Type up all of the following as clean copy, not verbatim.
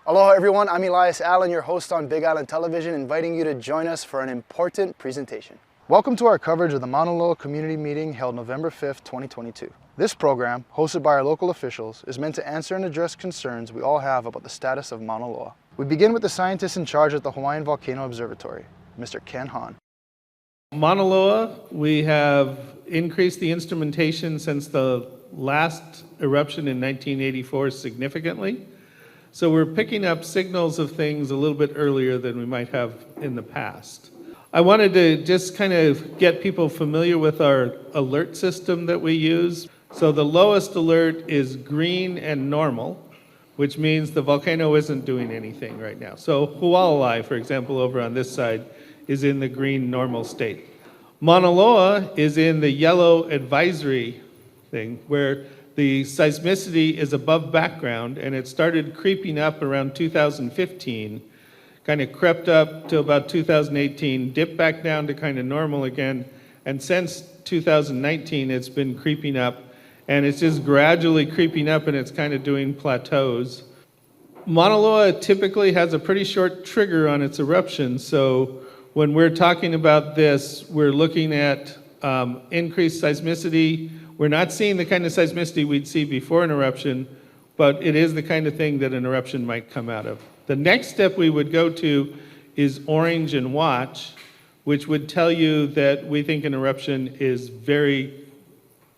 Aloha everyone, I'm Elias Allen, your host on Big Island Television, inviting you to join us for an important presentation. Welcome to our coverage of the Mauna Loa Community Meeting held November 5th, 2022. This program, hosted by our local officials, is meant to answer and address concerns we all have about the status of Mauna Loa. We begin with the scientist in charge at the Hawaiian Volcano Observatory, Mr. Ken Hahn. Mauna Loa, we have increased the instrumentation since the last eruption in 1984 significantly. So we're picking up signals of things a little bit earlier than we might have in the past. I wanted to just kind of get people familiar with our alert system that we use. So the lowest alert is green and normal, which means the volcano isn't doing anything right now. So Hualalai, for example, over on this side, is in the green normal state. Mauna Loa is in the yellow advisory thing, where the seismicity is above background, and it started creeping up around 2015, kind of crept up to about 2018, dipped back down to kind of normal again, and since 2019 it's been creeping up, and it's just gradually creeping up, and it's kind of doing plateaus. Mauna Loa typically has a pretty short trigger on its eruption, so when we're talking about this, we're looking at increased seismicity. We're not seeing the kind of seismicity we'd see before an eruption, but it is the kind of thing that an eruption might come out of. The next step we would go to is orange and watch, which would tell you that we think an eruption is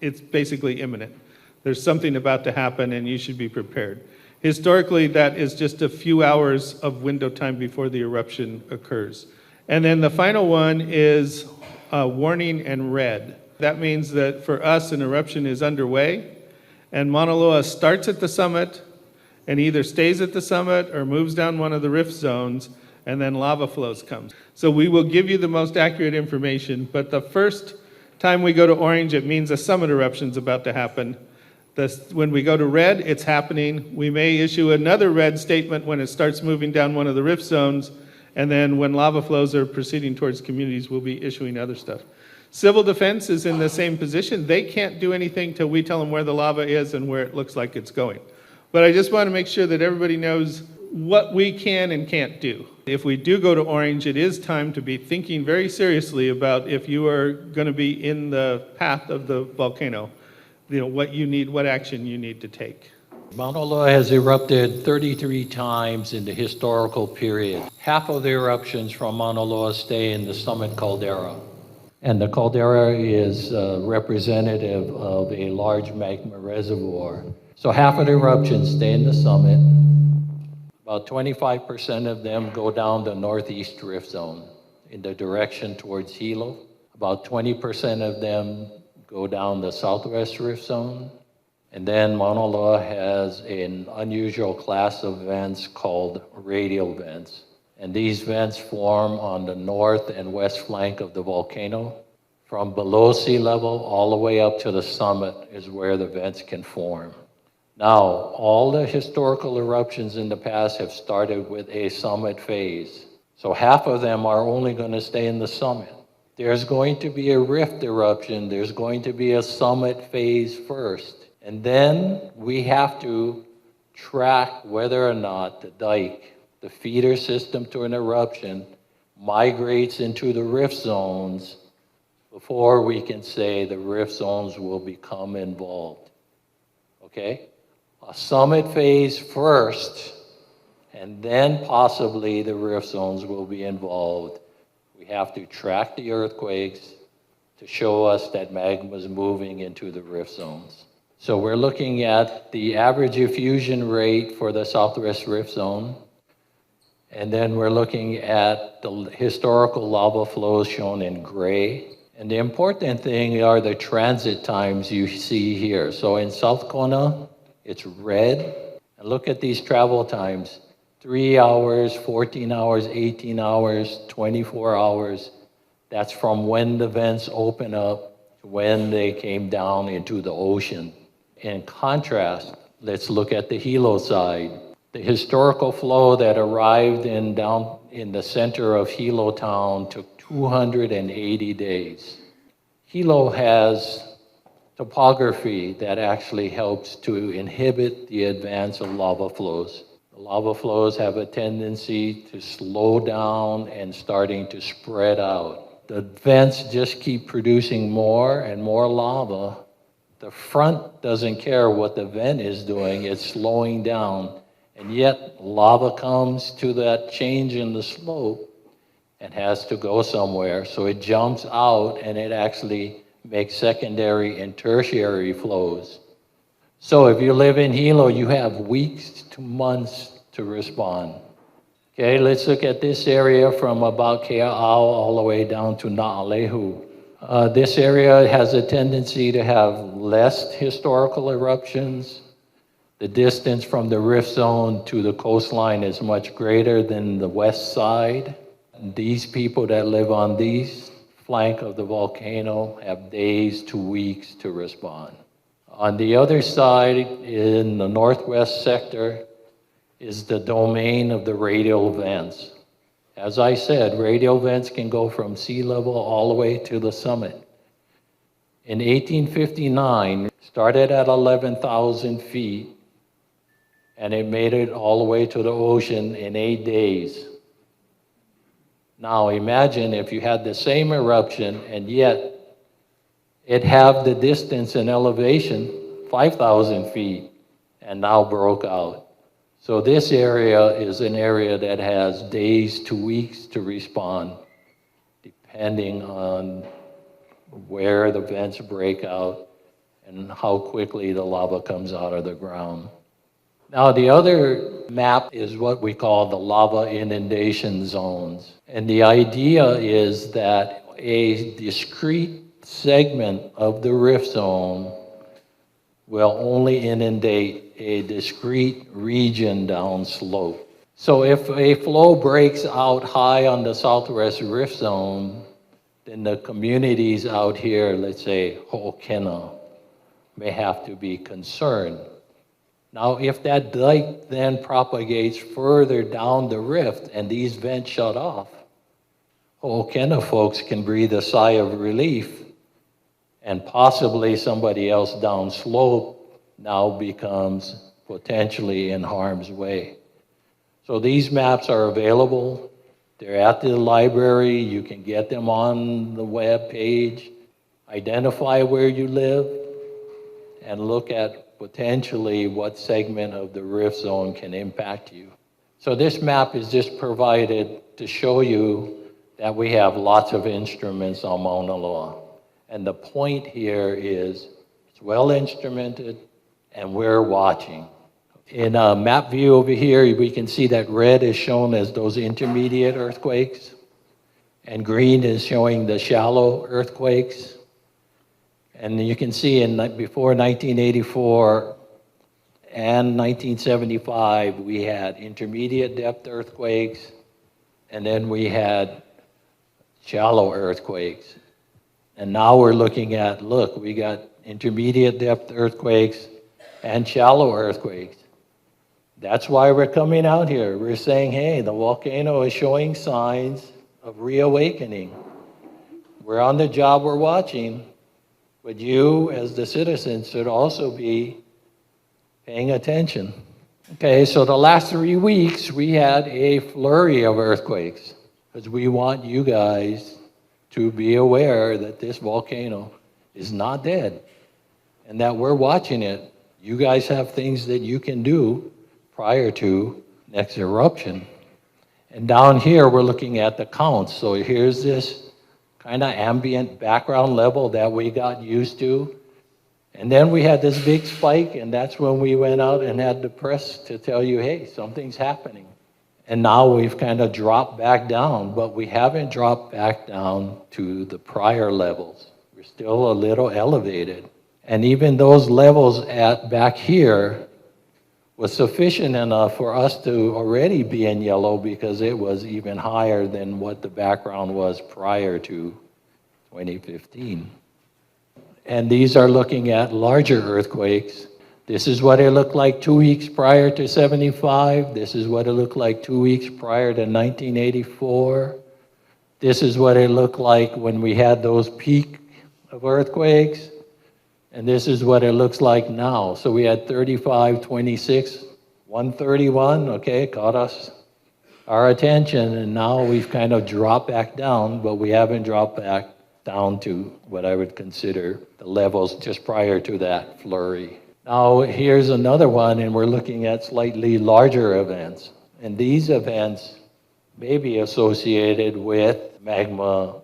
it's basically imminent. There's something about to happen and you should be prepared. Historically, that is just a few hours of window time before the eruption occurs. And then the final one is warning and red. That means that for us, an eruption is underway, and Mauna Loa starts at the summit and either stays at the summit or moves down one of the rift zones, and then lava flows come. So we will give you the most accurate information, but the first time we go to orange, it means a summit eruption is about to happen. When we go to red, it's happening. We may issue another red statement when it starts moving down one of the rift zones, and then when lava flows are proceeding towards communities, we'll be issuing other stuff. Civil defense is in the same position. They can't do anything till we tell them where the lava is and where it looks like it's going. But I just want to make sure that everybody knows what we can and can't do. If we do go to orange, it is time to be thinking very seriously about if you are going to be in the path of the volcano, what action you need to take. Mauna Loa has erupted 33 times in the historical period. Half of the eruptions from Mauna Loa stay in the summit caldera. And the caldera is representative of a large magma reservoir. So half of the eruptions stay in the summit. About 25% of them go down the northeast rift zone in the direction towards Hilo. About 20% of them go down the southwest rift zone. And then Mauna Loa has an unusual class of vents called radial vents. And these vents form on the north and west flank of the volcano. From below sea level all the way up to the summit is where the vents can form. Now, all the historical eruptions in the past have started with a summit phase. So half of them are only going to stay in the summit. There's going to be a rift eruption. There's going to be a summit phase first. And then we have to track whether or not the dike, the feeder system to an eruption, migrates into the rift zones before we can say the rift zones will become involved. Okay? A summit phase first, and then possibly the rift zones will be involved. We have to track the earthquakes to show us that magma is moving into the rift zones. So we're looking at the average effusion rate for the southwest rift zone, and then we're looking at the historical lava flows shown in gray. And the important thing are the transit times you see here. So in South Kona, it's red. And look at these travel times. 3 hours, 14 hours, 18 hours, 24 hours. That's from when the vents open up to when they came down into the ocean. In contrast, let's look at the Hilo side. The historical flow that arrived down in the center of Hilo town took 280 days. Hilo has topography that actually helps to inhibit the advance of lava flows. The lava flows have a tendency to slow down and starting to spread out. The vents just keep producing more and more lava. The front doesn't care what the vent is doing, it's slowing down. And yet lava comes to that change in the slope and has to go somewhere. So it jumps out and it actually makes secondary and tertiary flows. So if you live in Hilo, you have weeks to months to respond. Okay, let's look at this area from about Kea'au all the way down to Na'alehu. This area has a tendency to have less historical eruptions. The distance from the rift zone to the coastline is much greater than the west side. These people that live on these flank of the volcano have days to weeks to respond. On the other side, in the northwest sector, is the domain of the radial vents. As I said, radial vents can go from sea level all the way to the summit. In 1859, started at 11,000 feet, and it made it all the way to the ocean in 8 days. Now imagine if you had the same eruption and yet it had the distance and elevation, 5,000 feet, and now broke out. So this area is an area that has days to weeks to respond, depending on where the vents break out and how quickly the lava comes out of the ground. Now the other map is what we call the lava inundation zones. And the idea is that a discrete segment of the rift zone will only inundate a discrete region downslope. So if a flow breaks out high on the southwest rift zone, then the communities out here, let's say Ho'okena, may have to be concerned. Now, if that dike then propagates further down the rift and these vents shut off, Ho'okena folks can breathe a sigh of relief, and possibly somebody else downslope now becomes potentially in harm's way. So these maps are available. They're at the library. You can get them on the web page. Identify where you live and look at potentially what segment of the rift zone can impact you. So this map is just provided to show you that we have lots of instruments on Mauna Loa. And the point here is it's well instrumented and we're watching. In a map view over here, we can see that red is shown as those intermediate earthquakes, and green is showing the shallow earthquakes. And you can see before 1984 and 1975, we had intermediate depth earthquakes, and then we had shallow earthquakes. And now we're looking at, look, we got intermediate depth earthquakes and shallow earthquakes. That's why we're coming out here. We're saying, hey, the volcano is showing signs of reawakening. We're on the job, we're watching, but you as the citizens should also be paying attention. Okay, so the last 3 weeks, we had a flurry of earthquakes because we want you guys to be aware that this volcano is not dead and that we're watching it. You guys have things that you can do prior to next eruption. And down here, we're looking at the counts. So here's this kind of ambient background level that we got used to. And then we had this big spike, and that's when we went out and had the press to tell you, hey, something's happening. And now we've kind of dropped back down, but we haven't dropped back down to the prior levels. We're still a little elevated. And even those levels at back here was sufficient enough for us to already be in yellow because it was even higher than what the background was prior to 2015. And these are looking at larger earthquakes. This is what it looked like 2 weeks prior to 75. This is what it looked like 2 weeks prior to 1984. This is what it looked like when we had those peak of And this is what it looks like now. So we had 35, 26, 131, okay, caught our attention, and now we've kind of dropped back down, but we haven't dropped back down to what I would consider the levels just prior to that flurry. Now, here's another one, and we're looking at slightly larger events. And these events may be associated with magma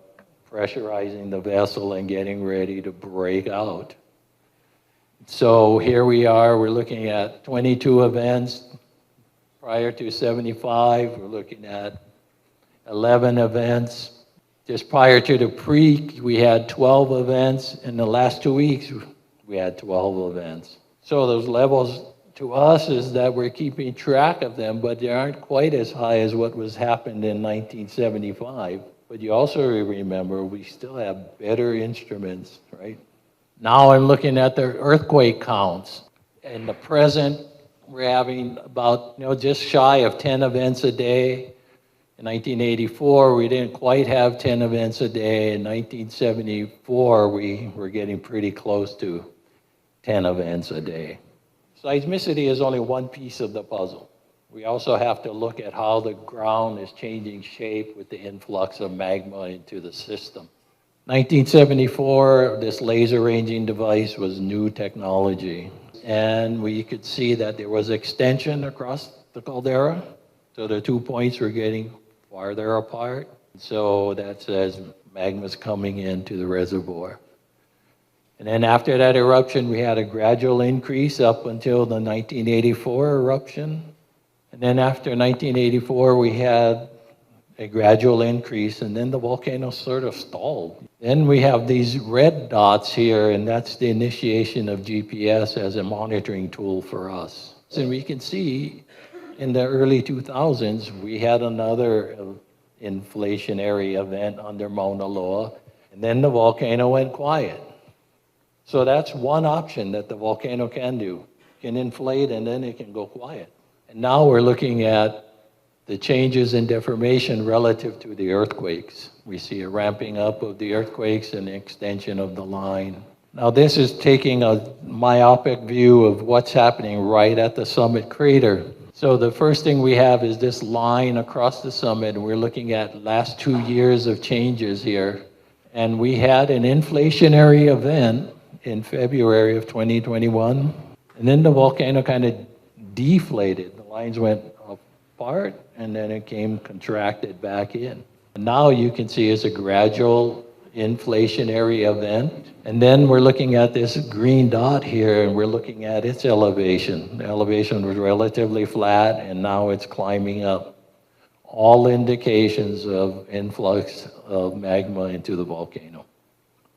pressurizing the vessel and getting ready to break out. So here we are, we're looking at 22 events prior to 75. We're looking at 11 events. Just prior to the peak, we had 12 events. In the last 2 weeks, we had 12 events. So those levels to us is that we're keeping track of them, but they aren't quite as high as what was happened in 1975. But you also remember we still have better instruments, right? Now I'm looking at the earthquake counts. In the present, we're having about, just shy of 10 events a day. In 1984, we didn't quite have 10 events a day. In 1974, we were getting pretty close to 10 events a day. Seismicity is only one piece of the puzzle. We also have to look at how the ground is changing shape with the influx of magma into the system. 1974, this laser ranging device was new technology. And we could see that there was extension across the caldera. So the 2 points were getting farther apart. So that says magma's coming into the reservoir. And then after that eruption, we had a gradual increase up until the 1984 eruption. And then after 1984, we had a gradual increase, and then the volcano sort of stalled. Then we have these red dots here, and that's the initiation of GPS as a monitoring tool for us. And we can see in the early 2000s, we had another inflationary event under Mauna Loa, and then the volcano went quiet. So that's one option that the volcano can do. It can inflate and then it can go quiet. And now we're looking at the changes in deformation relative to the earthquakes. We see a ramping up of the earthquakes and the extension of the line. Now this is taking a myopic view of what's happening right at the summit crater. So the first thing we have is this line across the summit, and we're looking at last 2 years of changes here. And we had an inflationary event in February of 2021, and then the volcano kind of deflated. The lines went apart, and then it came contracted back in. And now you can see it's a gradual inflationary event. And then we're looking at this green dot here, and we're looking at its elevation. The elevation was relatively flat, and now it's climbing up. All indications of influx of magma into the volcano.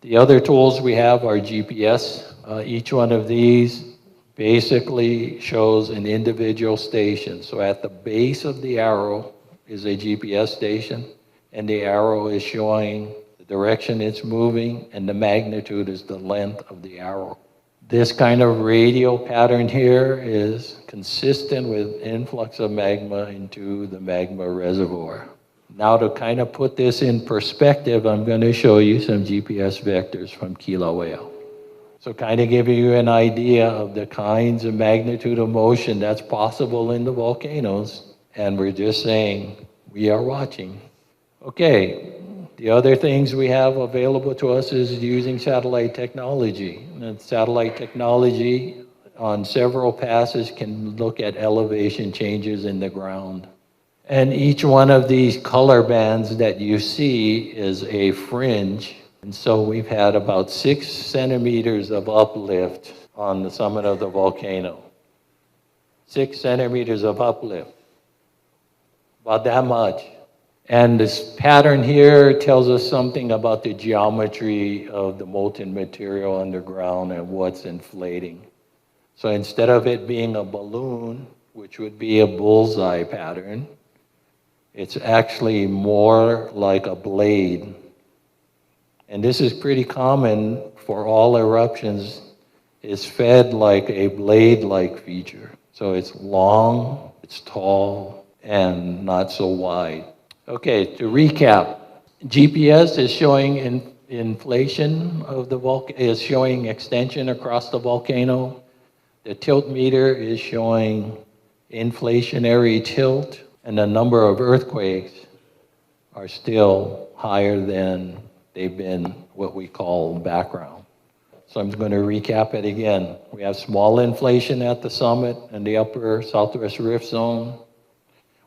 The other tools we have are GPS. Each one of these basically shows an individual station. So at the base of the arrow is a GPS station, and the arrow is showing the direction it's moving, and the magnitude is the length of the arrow. This kind of radial pattern here is consistent with influx of magma into the magma reservoir. Now to kind of put this in perspective, I'm going to show you some GPS vectors from Kilauea. So kind of giving you an idea of the kinds of magnitude of motion that's possible in the volcanoes, and we're just saying, we are watching. Okay, the other things we have available to us is using satellite technology. And satellite technology on several passes can look at elevation changes in the ground. And each one of these color bands that you see is a fringe. And so we've had about 6 centimeters of uplift on the summit of the volcano. 6 centimeters of uplift. About that much. And this pattern here tells us something about the geometry of the molten material underground and what's inflating. So instead of it being a balloon, which would be a bullseye pattern, it's actually more like a blade. And this is pretty common for all eruptions. It's fed like a blade-like feature. So it's long, it's tall, and not so wide. Okay, to recap, GPS is showing inflation of the volcano, is showing extension across the volcano. The tilt meter is showing inflationary tilt, and the number of earthquakes are still higher than they've been what we call background. So I'm going to recap it again. We have small inflation at the summit and the upper southwest rift zone.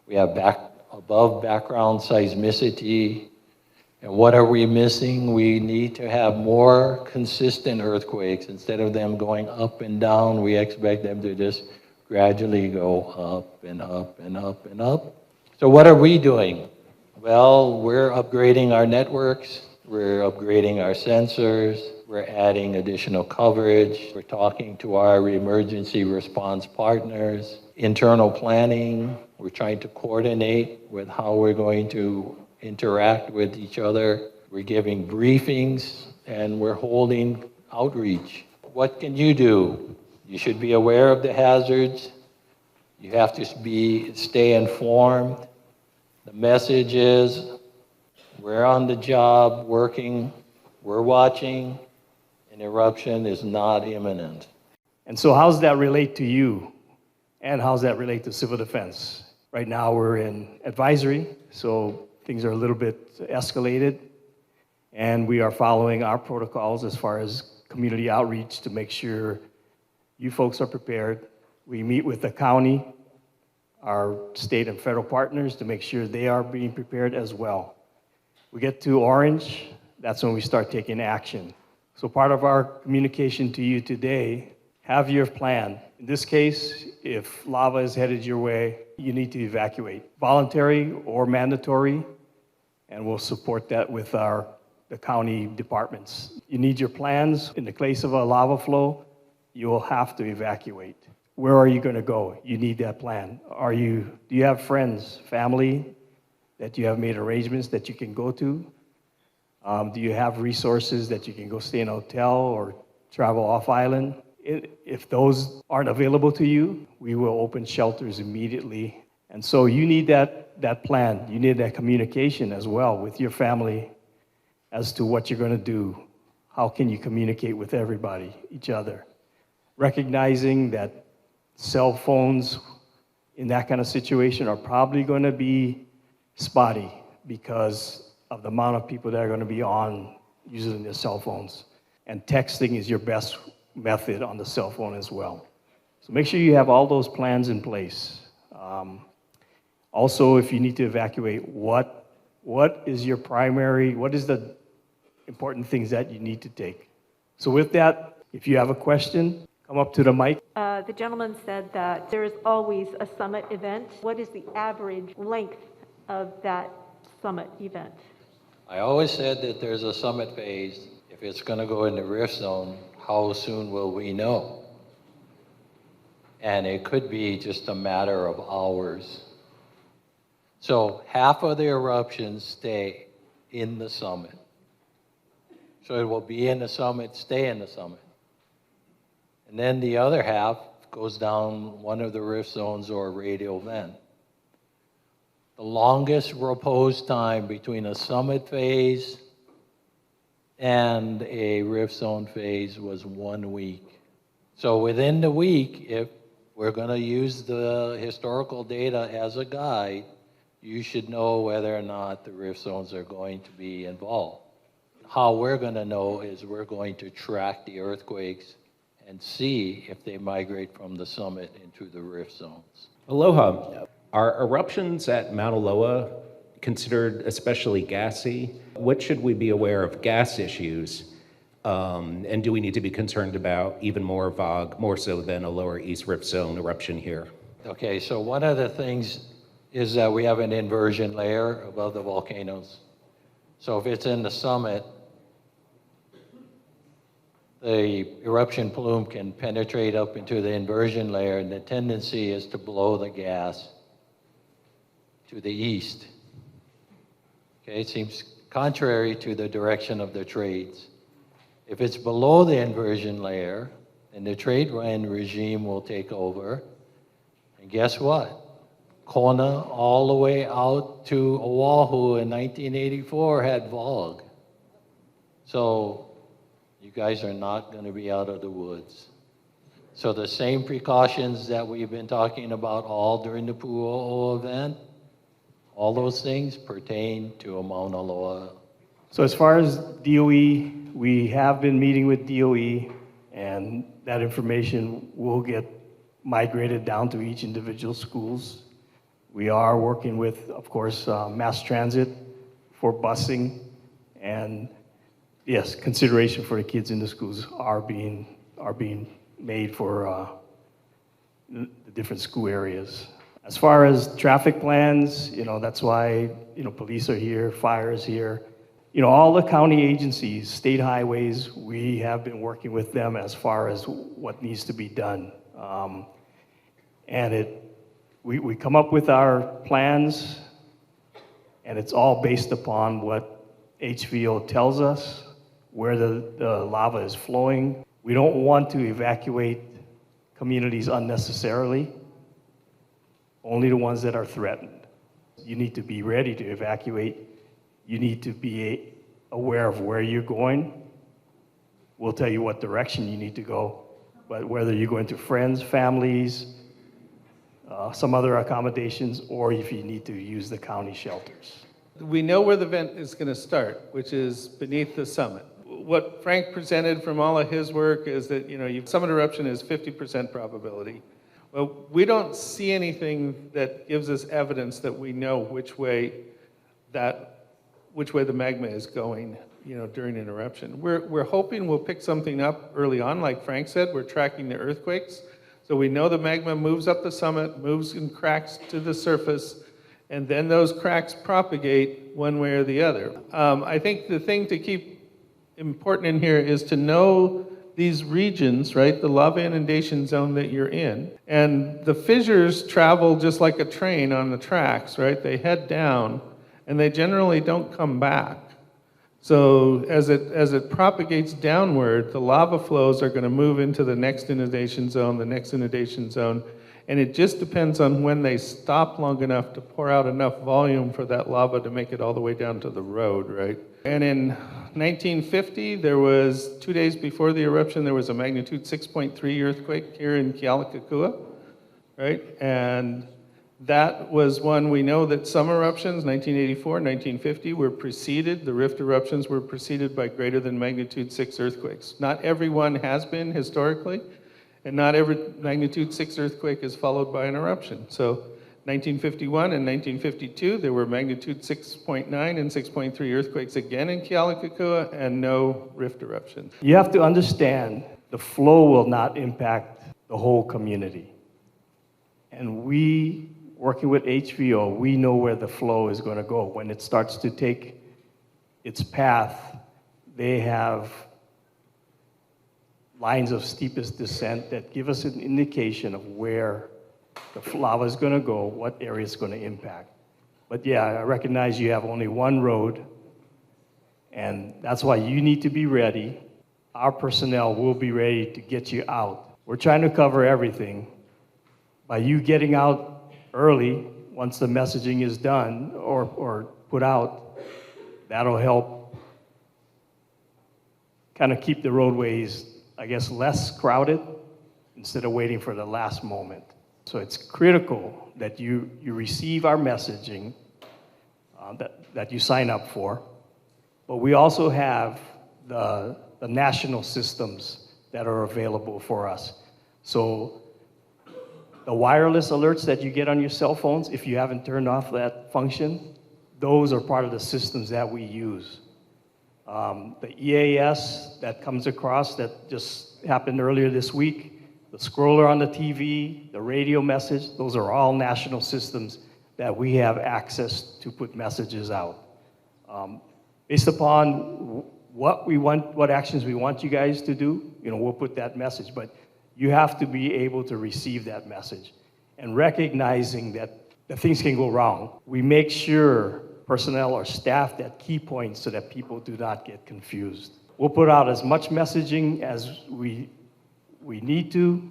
We have above background seismicity. And what are we missing? We need to have more consistent earthquakes. Instead of them going up and down, we expect them to just gradually go up and up and up and up. So what are we doing? Well, we're upgrading our networks. We're upgrading our sensors. We're adding additional coverage. We're talking to our emergency response partners. Internal planning. We're trying to coordinate with how we're going to interact with each other. We're giving briefings and we're holding outreach. What can you do? You should be aware of the hazards. You have to stay informed. The message is, we're on the job, working, we're watching. An eruption is not imminent. And so how does that relate to you? And how does that relate to civil defense? Right now we're in advisory, so things are a little bit escalated. And we are following our protocols as far as community outreach to make sure you folks are prepared. We meet with the county, our state and federal partners to make sure they are being prepared as well. We get to orange, that's when we start taking action. So part of our communication to you today, have your plan. In this case, if lava is headed your way, you need to evacuate. Voluntary or mandatory, and we'll support that with the county departments. You need your plans. In the case of a lava flow, you will have to evacuate. Where are you going to go? You need that plan. Do you have friends, family that you have made arrangements that you can go to? Do you have resources that you can go stay in a hotel or travel off island? If those aren't available to you, we will open shelters immediately. And so you need that plan. You need that communication as well with your family as to what you're going to do. How can you communicate with everybody, each other? Recognizing that cell phones in that kind of situation are probably going to be spotty because of the amount of people that are going to be on using their cell phones. And texting is your best method on the cell phone as well. So make sure you have all those plans in place. Also, if you need to evacuate, what is the important things that you need to take? So with that, if you have a question, come up to the mic. The gentleman said that there is always a summit event. What is the average length of that summit event? I always said that there's a summit phase. If it's going to go in the rift zone, how soon will we know? And it could be just a matter of hours. So half of the eruptions stay in the summit. So it will be in the summit, stay in the summit. And then the other half goes down one of the rift zones or a radial vent. The longest repose time between a summit phase and a rift zone phase was 1 week. So within the week, if we're going to use the historical data as a guide, you should know whether or not the rift zones are going to be involved. How we're going to know is we're going to track the earthquakes and see if they migrate from the summit into the rift zones. Aloha. Are eruptions at Mauna Loa considered especially gassy? What should we be aware of gas issues? And do we need to be concerned about even more Vog, more so than a lower East Rift Zone eruption here? Okay, so one of the things is that we have an inversion layer above the volcanoes. So if it's in the summit, the eruption plume can penetrate up into the inversion layer, and the tendency is to blow the gas to the east. Okay, it seems contrary to the direction of the trades. If it's below the inversion layer, then the trade wind regime will take over. And guess what? Kona all the way out to Oahu in 1984 had Vog. So you guys are not going to be out of the woods. So the same precautions that we've been talking about all during the Pu'u'o event, all those things pertain to a Mauna Loa. So as far as DOE, we have been meeting with DOE, and that information will get migrated down to each individual schools. We are working with, of course, mass transit for busing, and yes, consideration for the kids in the schools are being made for the different school areas. As far as traffic plans, that's why, police are here, fire is here. All the county agencies, state highways, we have been working with them as far as what needs to be done. And we come up with our plans, and it's all based upon what HVO tells us, where the lava is flowing. We don't want to evacuate communities unnecessarily, only the ones that are threatened. You need to be ready to evacuate. You need to be aware of where you're going. We'll tell you what direction you need to go, but whether you're going to friends, families, some other accommodations, or if you need to use the county shelters. We know where the vent is going to start, which is beneath the summit. What Frank presented from all of his work is that, summit eruption is 50% probability. Well, we don't see anything that gives us evidence that we know which way the magma is going, during an eruption. We're hoping we'll pick something up early on, like Frank said. We're tracking the earthquakes. So we know the magma moves up the summit, moves in cracks to the surface, and then those cracks propagate one way or the other. I think the thing to keep important in here is to know these regions, right? The lava inundation zone that you're in. And the fissures travel just like a train on the tracks, right? They head down, and they generally don't come back. So as it propagates downward, the lava flows are going to move into the next inundation zone, and it just depends on when they stop long enough to pour out enough volume for that lava to make it all the way down to the road, right? And in 1950, there was, 2 days before the eruption, there was a magnitude 6.3 earthquake here in Kealakekua, right? And that was one we know that some eruptions, 1984, 1950, were preceded, the rift eruptions were preceded by greater than magnitude 6 earthquakes. Not every one has been historically, and not every magnitude 6 earthquake is followed by an eruption. So 1951 and 1952, there were magnitude 6.9 and 6.3 earthquakes again in Kealakekua, and no rift eruptions. You have to understand the flow will not impact the whole community. And we, working with HVO, we know where the flow is going to go. When it starts to take its path, they have lines of steepest descent that give us an indication of where the lava is going to go, what area it's going to impact. But yeah, I recognize you have only one road, and that's why you need to be ready. Our personnel will be ready to get you out. We're trying to cover everything. By you getting out early, once the messaging is done or put out, that'll help kind of keep the roadways, I guess, less crowded instead of waiting for the last moment. So it's critical that you receive our messaging that you sign up for. But we also have the national systems that are available for us. So the wireless alerts that you get on your cell phones, if you haven't turned off that function, those are part of the systems that we use. The EAS that comes across that just happened earlier this week, the scroller on the TV, the radio message, those are all national systems that we have access to put messages out. Based upon what actions we want you guys to do, we'll put that message, but you have to be able to receive that message. And recognizing that things can go wrong, we make sure personnel are staffed at key points so that people do not get confused. We'll put out as much messaging as we need to.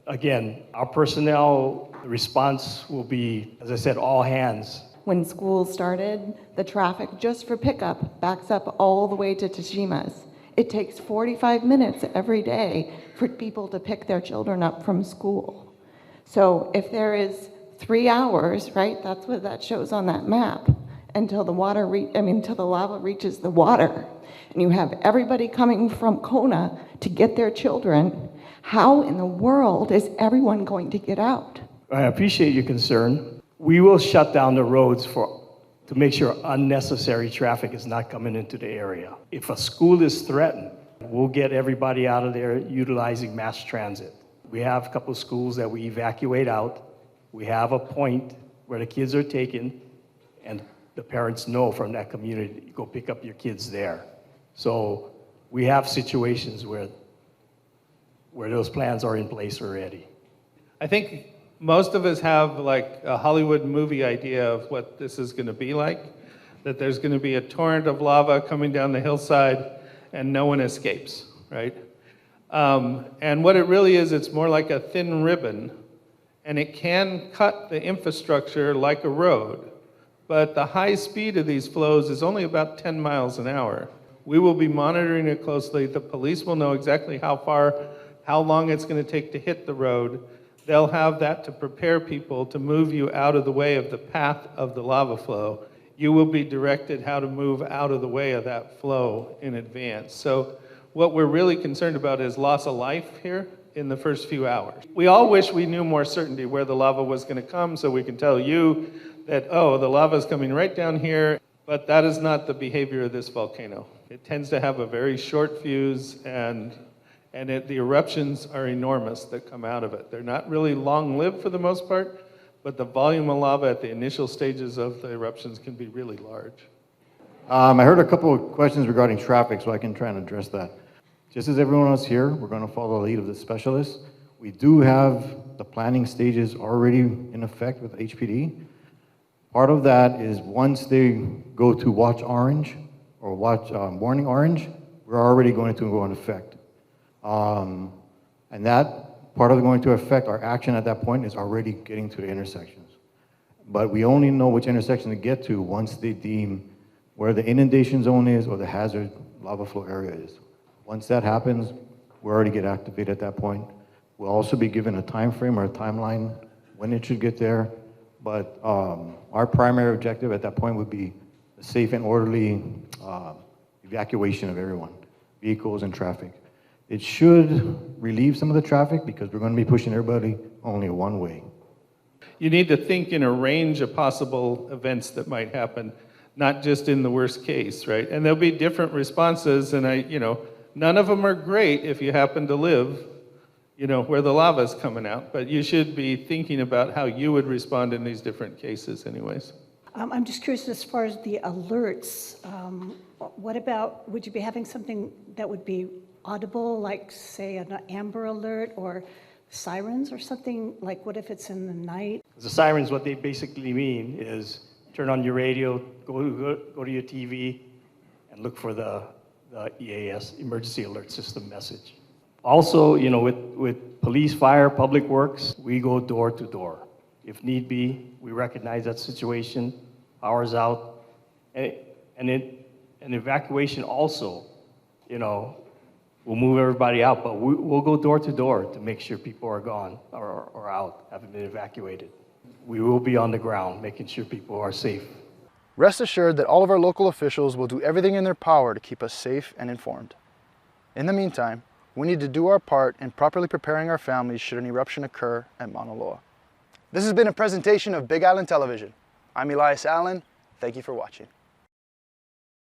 Again, our personnel response will be, as I said, all hands. When school started, the traffic just for pickup backs up all the way to Tashima's. It takes 45 minutes every day for people to pick their children up from school. So if there is 3 hours, right, that's what that shows on that map, until the until the lava reaches the water, and you have everybody coming from Kona to get their children, how in the world is everyone going to get out? I appreciate your concern. We will shut down the roads to make sure unnecessary traffic is not coming into the area. If a school is threatened, we'll get everybody out of there utilizing mass transit. We have a couple of schools that we evacuate out. We have a point where the kids are taken, and the parents know from that community, you go pick up your kids there. So we have situations where those plans are in place already. I think most of us have like a Hollywood movie idea of what this is going to be like, that there's going to be a torrent of lava coming down the hillside and no one escapes, right? And what it really is, it's more like a thin ribbon, and it can cut the infrastructure like a road. But the high speed of these flows is only about 10 miles an hour. We will be monitoring it closely. The police will know exactly how long it's going to take to hit the road. They'll have that to prepare people to move you out of the way of the path of the lava flow. You will be directed how to move out of the way of that flow in advance. So what we're really concerned about is loss of life here in the first few hours. We all wish we knew more certainty where the lava was going to come, so we can tell you that, oh, the lava is coming right down here, but that is not the behavior of this volcano. It tends to have a very short fuse, and the eruptions are enormous that come out of it. They're not really long-lived for the most part, but the volume of lava at the initial stages of the eruptions can be really large. I heard a couple of questions regarding traffic, so I can try and address that. Just as everyone else here, we're going to follow the lead of the specialists. We do have the planning stages already in effect with HPD. Part of that is once they go to watch orange or watch warning orange, we're already going to go in effect. And that part of going to affect our action at that point is already getting to the intersections. But we only know which intersection to get to once they deem where the inundation zone is or the hazard lava flow area is. Once that happens, we already get activated at that point. We'll also be given a time frame or a timeline when it should get there. But our primary objective at that point would be the safe and orderly evacuation of everyone, vehicles and traffic. It should relieve some of the traffic because we're going to be pushing everybody only one way. You need to think in a range of possible events that might happen, not just in the worst case, right? And there'll be different responses, and none of them are great if you happen to live, where the lava is coming out, but you should be thinking about how you would respond in these different cases anyways. I'm just curious as far as the alerts, what about, would you be having something that would be audible, like say an Amber Alert or sirens or something? Like what if it's in the night? The sirens, what they basically mean is turn on your radio, go to your TV, and look for the EAS, Emergency Alert System message. Also, with police, fire, public works, we go door to door. If need be, we recognize that situation, power's out, and evacuation also, we'll move everybody out, but we'll go door to door to make sure people are gone or out, haven't been evacuated. We will be on the ground, making sure people are safe. Rest assured that all of our local officials will do everything in their power to keep us safe and informed. In the meantime, we need to do our part in properly preparing our families should an eruption occur at Mauna Loa. This has been a presentation of Big Island Television. I'm Elias Allen. Thank you for watching.